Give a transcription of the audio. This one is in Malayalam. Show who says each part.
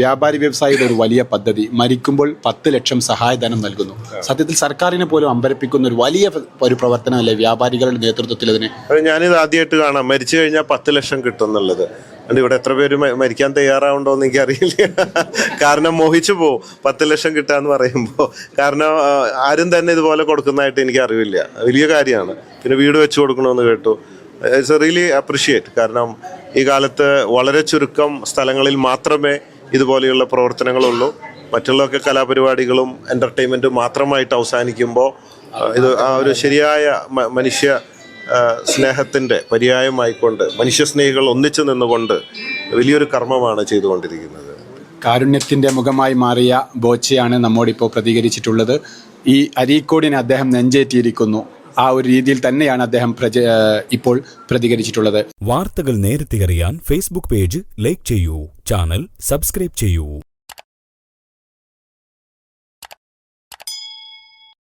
Speaker 1: വ്യാപാരി വ്യവസായിയുടെ ഒരു വലിയ പദ്ധതി, മരിക്കുമ്പോൾ 10 ലക്ഷം സഹായധനം നൽകുന്നു. സത്യത്തിൽ സർക്കാരിനെ പോലും അമ്പരപ്പിക്കുന്ന ഒരു വലിയ ഒരു പ്രവർത്തനമല്ലേ വ്യാപാരികളുടെ നേതൃത്വത്തിൽ അതിന്?
Speaker 2: ഞാനിത് ആദ്യമായിട്ട് കാണാം, മരിച്ചു കഴിഞ്ഞാൽ 10 ലക്ഷം കിട്ടും എന്നുള്ളത്. അതുകൊണ്ട് ഇവിടെ എത്ര പേര് മരിക്കാൻ തയ്യാറാവുണ്ടോ എന്ന് എനിക്കറിയില്ല. കാരണം മോഹിച്ചു പോവും 10 ലക്ഷം കിട്ടാന്ന് പറയുമ്പോൾ. കാരണം ആരും തന്നെ ഇതുപോലെ കൊടുക്കുന്നതായിട്ട് എനിക്ക് അറിവില്ല. വലിയ കാര്യമാണ്. പിന്നെ വീട് വെച്ച് കൊടുക്കണമെന്ന് കേട്ടു. It's really appreciate. കാരണം ഈ കാലത്ത് വളരെ ചുരുക്കം സ്ഥലങ്ങളിൽ മാത്രമേ ഇതുപോലെയുള്ള പ്രവർത്തനങ്ങളുള്ളൂ. മറ്റുള്ളതൊക്കെ കലാപരിപാടികളും എൻ്റർടൈൻമെൻറ്റും മാത്രമായിട്ട് അവസാനിക്കുമ്പോൾ ഇത് ആ ഒരു ശരിയായ മനുഷ്യ സ്നേഹത്തിൻ്റെ പര്യായമായിക്കൊണ്ട് മനുഷ്യസ്നേഹികൾ ഒന്നിച്ചു നിന്നുകൊണ്ട് വലിയൊരു കർമ്മമാണ് ചെയ്തുകൊണ്ടിരിക്കുന്നത്.
Speaker 1: കാരുണ്യത്തിൻ്റെ മുഖമായി മാറിയ ബോച്ചയാണ് നമ്മോടിപ്പോൾ പ്രതികരിച്ചിട്ടുള്ളത്. ഈ അരീക്കോടിനെ അദ്ദേഹം നെഞ്ചേറ്റിയിരിക്കുന്നു. ആ ഒരു രീതിയിൽ തന്നെയാണ് അദ്ദേഹം ഇപ്പോൾ പ്രതികരിച്ചിട്ടുള്ളത്.
Speaker 3: വാർത്തകൾ നേരത്തെ അറിയാൻ ഫേസ്ബുക്ക് പേജ് ലൈക്ക് ചെയ്യൂ, ചാനൽ സബ്സ്ക്രൈബ് ചെയ്യൂ.